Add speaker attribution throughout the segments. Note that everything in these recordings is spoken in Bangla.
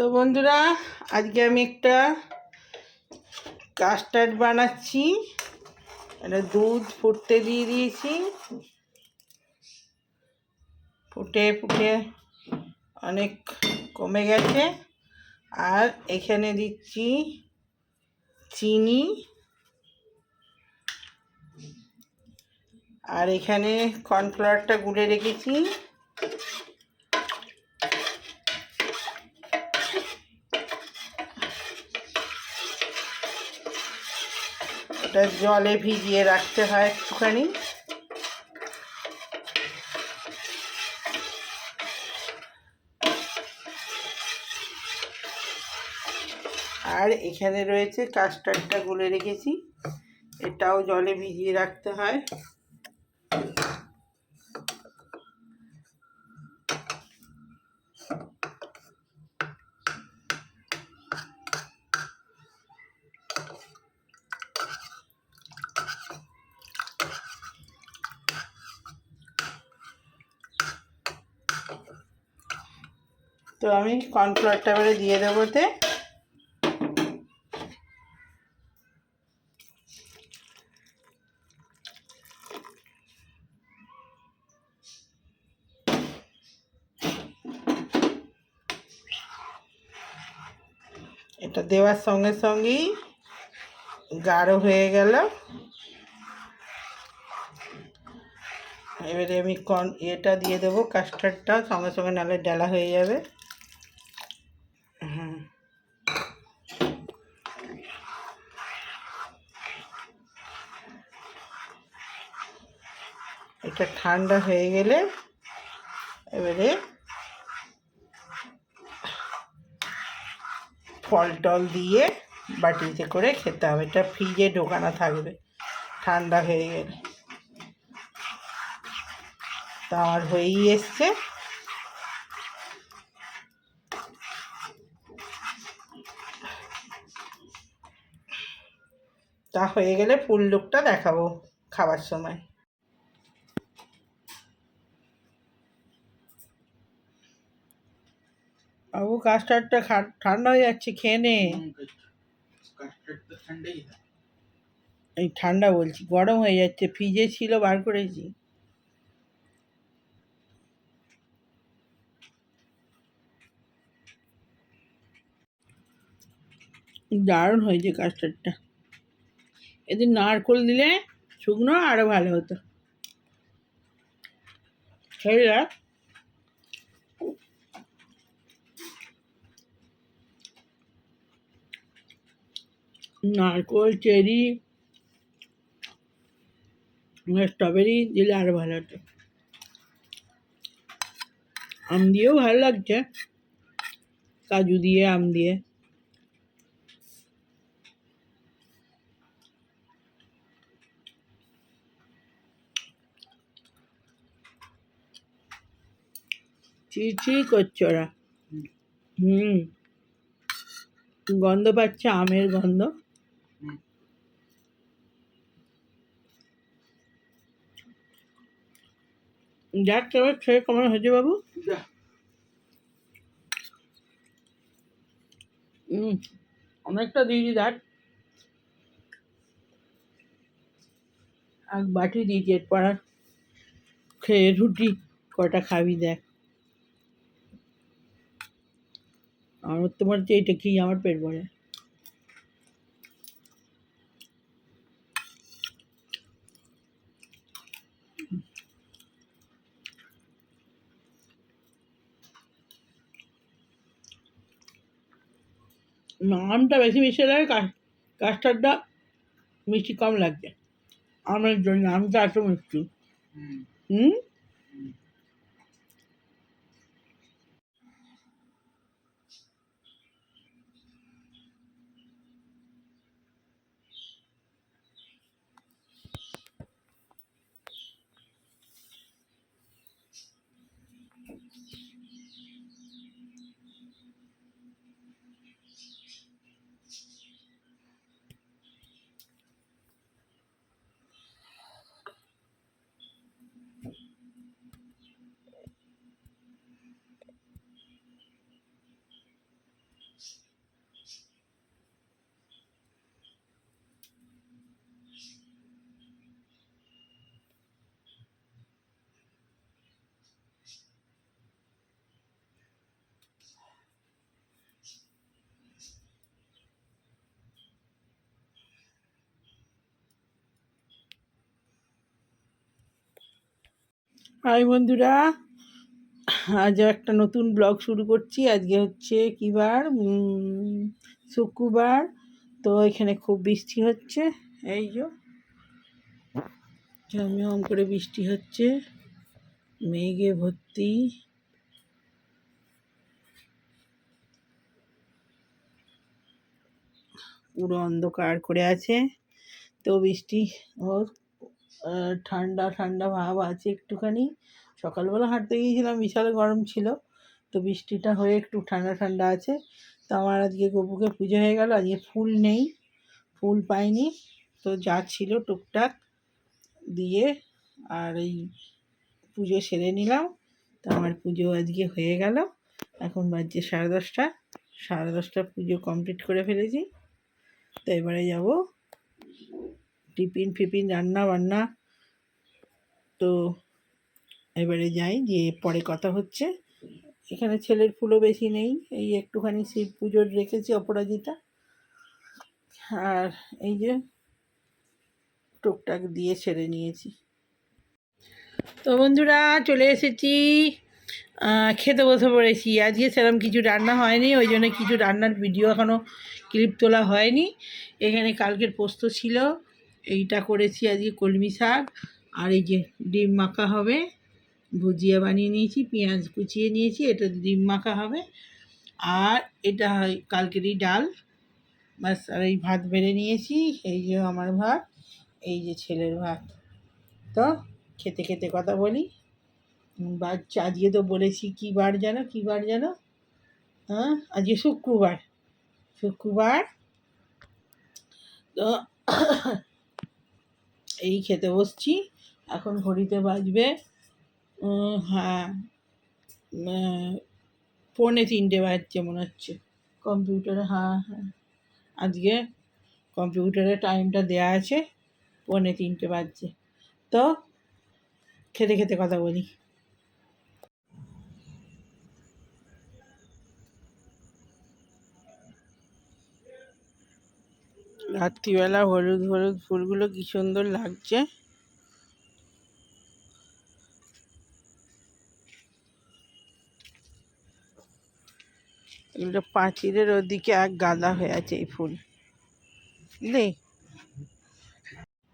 Speaker 1: তো বন্ধুরা, আজকে আমি একটা কাস্টার্ড বানাচ্ছি। এটা দুধ ফুটতে দিয়ে দিয়েছি, ফুটে ফুটে অনেক কমে গেছে। আর এখানে দিচ্ছি চিনি, আর এখানে কর্নফ্লাওয়ারটা গুলে রেখেছি। ওটা জলে ভিজিয়ে রাখতে হয় একটুখানি। আর এখানে রয়েছে কাস্টার্ডটা গুলে রেখেছি, এটাও জলে ভিজিয়ে রাখতে হয়। তো আমি কর্নফ্লাওয়ারটা এবারে দিয়ে দেবোতে। এটা দেওয়ার সঙ্গে সঙ্গেই গাঢ় হয়ে গেল। এবারে আমি এটা দিয়ে দেবো, কাস্টার্ডটা সঙ্গে সঙ্গে, নাহলে ডালা হয়ে যাবে। এটা ঠান্ডা হয়ে গেলে এবারে ফল টল দিয়ে বাটিতে করে খেতে হবে। এটা ফ্রিজে ঢোকানো থাকবে ঠান্ডা হয়ে গেলে। তা আমার হয়েই এসছে। তা হয়ে গেলে ফুল লুকটা দেখাবো খাবার সময়। বাবু, কাস্টার্ডটা ঠান্ডা হয়ে যাচ্ছে, খেয়ে নে। এই ঠান্ডা বলছি, গরম হয়ে যাচ্ছে, ফ্রিজে ছিল বার করেছি। দারুণ হয়েছে কাস্টার্ডটা। এদিন নারকোল দিলে শুকনো আরও ভালো হতো। খেয়ে দেখ। নারকোল, চেরি, স্ট্রবেরি দিলে আরও ভালো হতো। আম দিয়েও ভালো লাগছে, কাজু দিয়ে, আম দিয়ে। চিচি করছে ওরা। গন্ধ পাচ্ছে, আমের গন্ধ। যাক, এবার খেয়ে কেমন হয়েছে বাবু? অনেকটা দিয়েছি, দেখ এক বাটি দিয়েছি। এরপর আর খেয়ে রুটি কটা খাবি দেখ। আমার তো মনে হচ্ছে এইটা খেয়ে আমার পেট ভরে। আমটা বেশি মিষ্টি লাগে, কাস্টার্ডটা মিষ্টি কম লাগছে আমের জন্য। আমটা এত মিষ্টি। হুম। হাই বন্ধুরা, আজ একটা নতুন ব্লগ শুরু করছি। আজকে হচ্ছে কী বার? শুক্রবার। তো এখানে খুব বৃষ্টি হচ্ছে, এই যে ঝমঝম করে বৃষ্টি হচ্ছে, মেঘে ভর্তি। পুরো অন্ধকার করে আছে। তো বৃষ্টি ওর ঠান্ডা ঠান্ডা ভাব আছে একটুখানি। সকালবেলা হাঁটতে গিয়েছিলাম, বিশাল গরম ছিল। তো বৃষ্টিটা হয়ে একটু ঠান্ডা ঠান্ডা আছে। তো আমার আজকে গপুকে পুজো হয়ে গেল। আজকে ফুল নেই, ফুল পাইনি। তো যা ছিল টুকটাক দিয়ে আর এই পুজো সেরে নিলাম। তো আমার পুজো আজকে হয়ে গেল। এখন বাজছে 10:30। 10:30 পুজো কমপ্লিট করে ফেলেছি। তো এবারে যাব টিফিন ফিফিন রান্না বান্না। তো এবারে যাই, যে পরে কথা হচ্ছে। এখানে ছেলের ফুলও বেশি নেই, এই একটুখানি শিব পুজোর রেখেছি অপরাজিতা। আর এই যে টুকটাক দিয়ে ছেড়ে নিয়েছি। তো বন্ধুরা, চলে এসেছি, খেতে বসে পড়েছি। আজকে সেরকম কিছু রান্না হয়নি, ওই জন্য কিছু রান্নার ভিডিও এখনও ক্লিপ তোলা হয়নি। এখানে কালকের পোস্ত ছিল, এইটা করেছি আজকে কলমি শাক। আর এই যে ডিম মাখা হবে, ভুজিয়া বানিয়ে নিয়েছি, পেঁয়াজ কুচিয়ে নিয়েছি, এটা ডিম মাখা হবে। আর এটা হয় কালকেরই ডাল, বাস। আর এই ভাত বেড়ে নিয়েছি, এই যে আমার ভাত, এই যে ছেলের ভাত। তো খেতে খেতে কথা বলি। বাচ্চা আজকে তো বলেছি কী বার যেন, কী বার যেন, হ্যাঁ আজকে শুক্রবার। শুক্রবার। তো এই খেতে বসছি। এখন ঘড়িতে বাজবে হ্যাঁ 3:45 বাজছে মনে হচ্ছে কম্পিউটারে। হ্যাঁ হ্যাঁ, আজকে কম্পিউটারে টাইমটা দেয়া আছে, 3:45 বাজছে। তো খেতে খেতে কথা বলি। রাত্রিবেলা হলুদ হলুদ ফুলগুলো কি সুন্দর লাগছে। এগুলো পাঁচিলের ওদিকে এক গাদা হয়ে আছে এই ফুল, বুঝলি?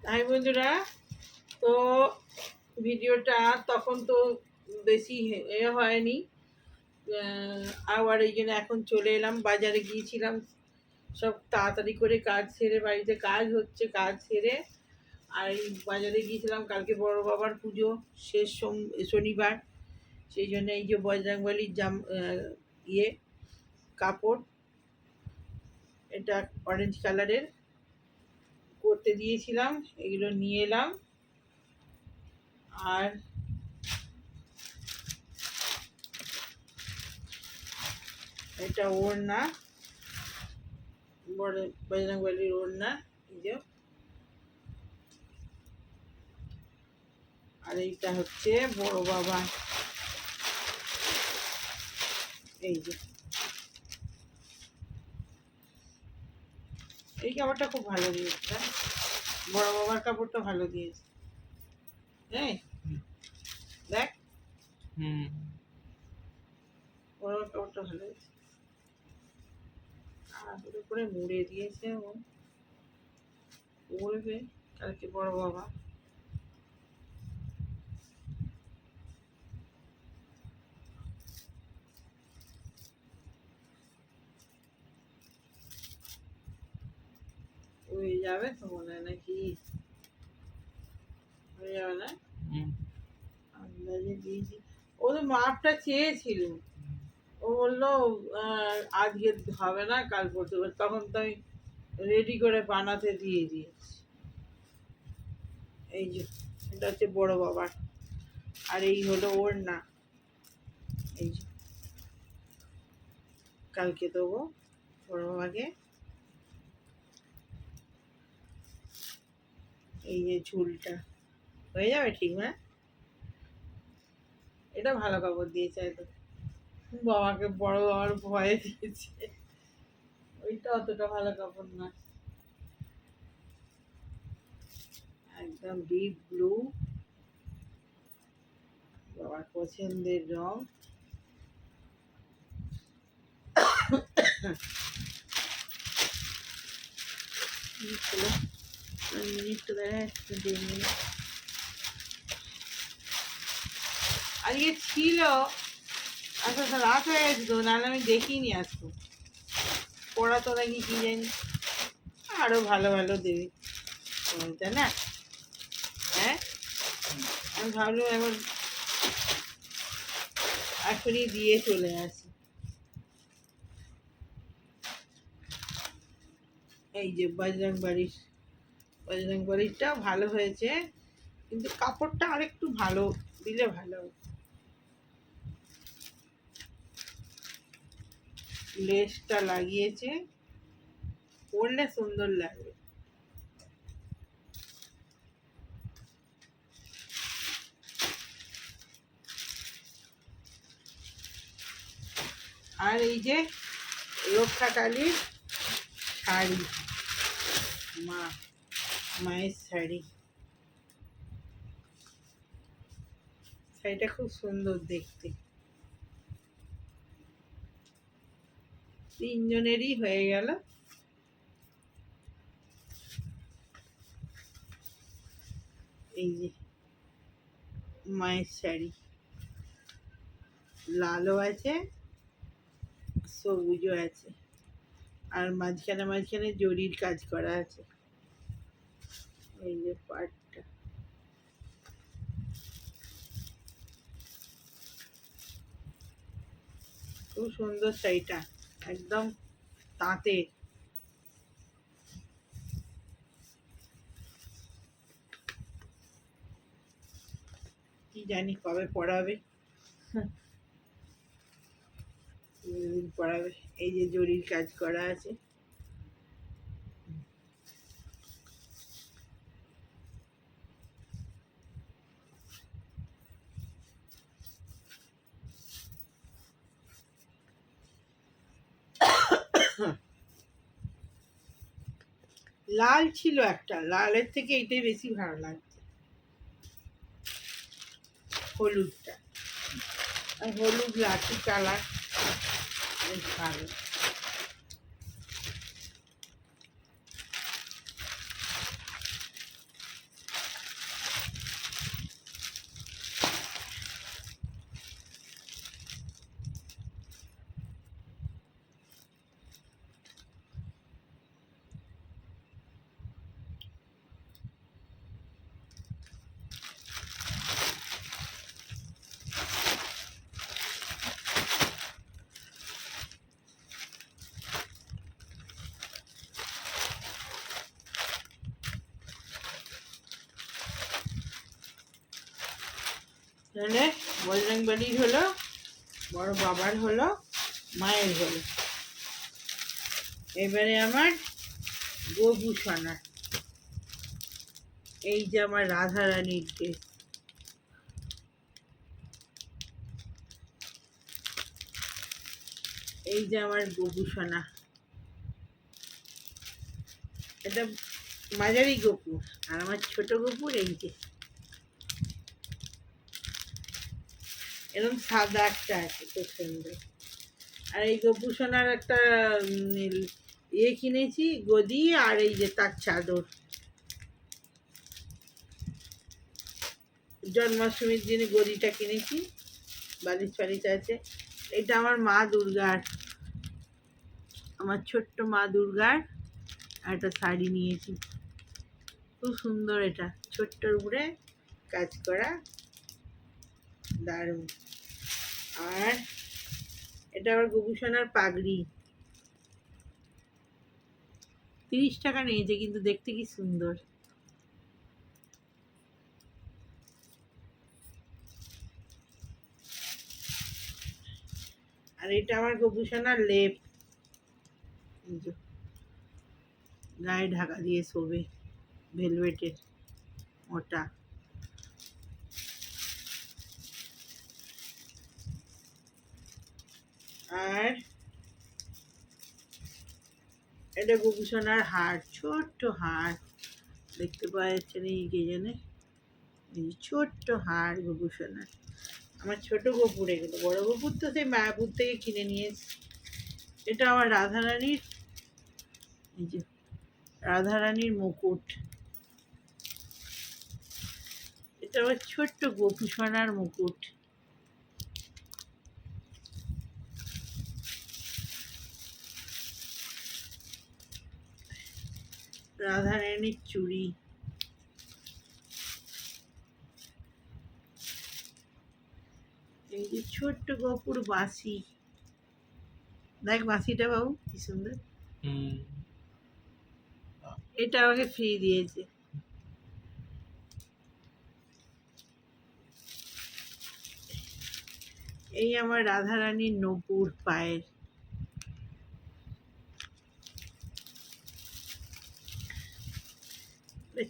Speaker 1: হাই বন্ধুরা, তো ভিডিওটা তখন তো বেশি হয়নি। আবার এই জন্য এখন চলে এলাম, বাজারে গিয়েছিলাম। সব তাড়াতাড়ি করে কাজ সেরে, বাড়িতে কাজ হচ্ছে, কাজ সেরে আর এই বাজারে গিয়েছিলাম। কালকে বড় বাবার পুজো, শেষ শনিবার। সেই জন্য এই যে বজরংবলীর ইয়ে কাপড়, এটা অরেঞ্জ কালারের করতে দিয়েছিলাম, এগুলো নিয়ে এলাম। আর এটা ওড়না, বজরংবলীর ওড়না, এই যে। আর এইটা হচ্ছে বড় বাবা, এই যে এই কাপড়টা খুব ভালো দিয়েছে, বড় বাবার কাপড়টা ভালো দিয়েছে। হ্যাঁ দেখ, বড় বাবার কাপড়টা ভালো দিয়েছে। আর উপরে মুড়ে দিয়েছে, ও পড়বে কালকে বড় বাবা। হয়ে যাবে তো মনে হয়, নাকি হয়ে যাবে না? আন্দাজে দিয়েছি। ও তো মাপটা চেয়েছিল, ও বললো আজকে হবে না, কাল পরতে হবে। তখন তো আমি রেডি করে বানাতে দিয়ে দিয়েছি। এই যে এটা হচ্ছে বড় বাবার, আর এই হলো ওড়না, এই যে কালকে দেবো বড় বাবাকে। এই যে ঝুলটা হয়ে যাবে ঠিক না? এটা ভালো কাপড় দিয়েছে, তো বাবাকে বড় বাবার ভয়ে দিয়েছে, ওইটা অতটা ভালো কাপড় না, একদম ডিপ ব্লু। বাবার পছন্দের রং। মিনিটটা দেখা যাচ্ছে, 1.5 মিনিট। আজকে ছিল, আচ্ছা আচ্ছা, রাত হয়ে গেছে তো, নাহলে আমি দেখিনি আজকে। পড়া তো নাকি কি জানি, আরো ভালো ভালো দেবে, তাই না? হ্যাঁ, আমি ভাবলাম এবার এখনই দিয়ে চলে আসি। এই যে বজরং বাড়িটা ভালো হয়েছে, কিন্তু কাপড়টা আরেকটু ভালো দিলে ভালো। লেসটা লাগিয়েছে, পরলে সুন্দর লাগবে। আর এই যে রক্ষাকালীর শাড়ি, মায়ের শাড়িটা খুব সুন্দর দেখতে। 3 জনেরই হয়ে গেল। এই যে মায়ের শাড়ি, লালও আছে, সবুজও আছে, আর মাঝখানে মাঝখানে জরির কাজ করা আছে। এই যে পাটটা, খুব সুন্দর শাড়িটা, একদম তাঁতে। কি জানি কবে পড়াবে, পড়াবে। এই যে জরির কাজ করা আছে। লাল ছিল একটা, লালের থেকে এইটাই বেশি ভালো লাগছে, হলুদটা। হলুদ লাঠি কালার বেশ ভালো। তাহলে বজরং বলির হলো, বড় বাবার হলো, মায়ের হলো। এবারে আমার গোভূষণা। এই যে আমার রাধারানীর ড্রেস, এই যে আমার গোভূষণা। এটা মাঝারি গোপুর, আর আমার ছোট গোপুর এই যে এরকম সাদা একটা আছে, খুব সুন্দর। আর এই গোপুসোনার একটা ইয়ে কিনেছি, গদি, আর এই যে তার চাদর, জন্মাষ্টমীর দিনে গদিটা কিনেছি, বালিশ ফালিশ আছে। এটা আমার মা দুর্গার, আমার ছোট্ট মা দুর্গার একটা শাড়ি নিয়েছি, খুব সুন্দর। এটা ছোট্টর উপরে কাজ করা, দারুণ। আর এটা আবার গোপুসোনার পাগড়ি, 30 টাকা নিয়েছে, কিন্তু দেখতে কি সুন্দর। আর এটা আমার গোপুসোনার লেপ, গায়ে ঢাকা দিয়ে শোবে, ভেলভেটের, ওটা। আর এটা গোপুসোনার হার, ছোট্ট হার, দেখতে পাওয়া যাচ্ছে না এই কে জানে, এই ছোট্ট হার গোপুসোনার। আমার ছোট গোপুর এগুলো, বড় গোপুর তো সেই মায়াপুর থেকে কিনে নিয়ে এসেছি। এটা আমার রাধারানীর, এই যে রাধারানীর মুকুট। এটা আমার ছোট্ট গোপু সোনার মুকুট। রাধারানীর চুড়ি, এই যে ছোট্ট গোপুর বাঁশি। দেখ বাঁশিটা বাবু কি সুন্দর। এটা আমাকে ফ্রি দিয়েছে। এই আমার রাধারানীর নূপুর পায়ের।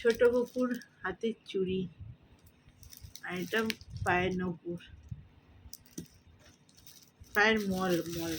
Speaker 1: ছোট গোপুর হাতের চুড়ি, আর এটা পায়ের নূপুর, পায়ের মল মল।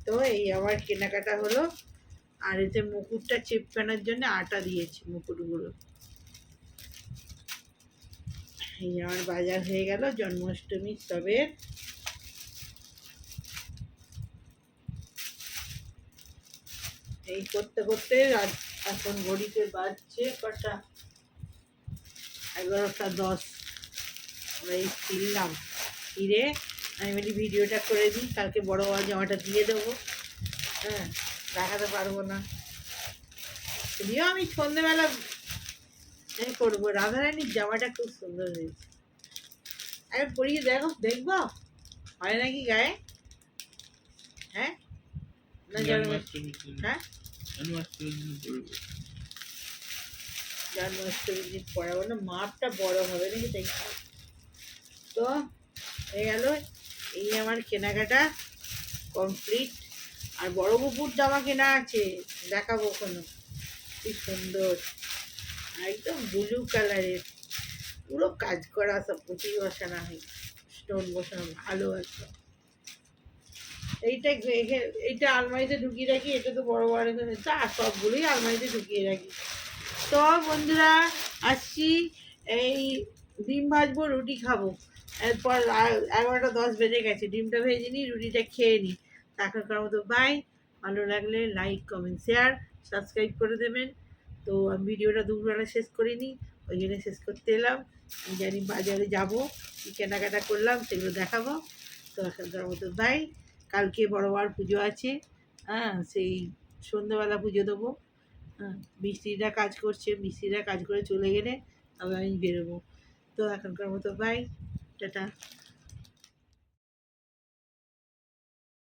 Speaker 1: তো এই আমার কেনাকাটা হলো। আর এতে মুকুটটা চিপকানোর জন্য আটা দিয়েছি মুকুটগুলো। এই আমার বাজার হয়ে গেল জন্মাষ্টমী তবে। এই করতে করতে এখন ঘড়িতে বাজছে কটা, 11টা 10। আমরা এই ফিরলাম, ফিরে আমি বলি ভিডিওটা করে দিই, কালকে বড় বড় জামাটা দিয়ে দেবো। হ্যাঁ, দেখাতে পারবো না, যদিও আমি সন্ধ্যেবেলা করবো। রাধারানীর জামাটা খুব সুন্দর হয়েছে, আমি পরিয়ে দেখো, দেখবো হয় নাকি গায়ে। হ্যাঁ না জন্মাষ্টমী, হ্যাঁ জন্মাষ্টমীর দিন পরাবো না, মাপটা বড় হবে নাকি তাই। তো হয়ে গেল এই আমার কেনাকাটা কমপ্লিট। আর বড় বুপুর জামা কেনা আছে, দেখাবো কোনো, কি সুন্দর একদম ব্লু কালারের, পুরো কাজ করা, সব পুঁতি বসানো হয়, স্টোন বসানো, ভালো একদম। এইটা এইটা আলমারিতে ঢুকিয়ে রাখি, এটা তো বড় বড় যা সবগুলোই আলমারিতে ঢুকিয়ে রাখি। তো বন্ধুরা আসছি, এই ডিম ভাজবো, রুটি খাবো। এরপর 11টা 10 বেজে গেছে, ডিমটা ভেজে নিই, রুটিটা খেয়ে নিই। এখনকার মতো বাই। ভালো লাগলে লাইক কমেন্ট শেয়ার সাবস্ক্রাইব করে দেবেন। তো আমি ভিডিওটা দুপুরবেলা শেষ করিনি, ওই জন্য শেষ করতে এলাম। আমি জানি বাজারে যাবো, কী কেনাকাটা করলাম সেগুলো দেখাবো। তো এখনকার মতো বাই। কালকে বড়োবার পুজো আছে, হ্যাঁ সেই সন্ধ্যেবেলা পুজো দেবো। হ্যাঁ, মিস্ত্রিরা কাজ করছে, মিস্ত্রিরা কাজ করে চলে গেলে তবে আমি বেরোবো। তো এখনকার মতো বাই, টাটা।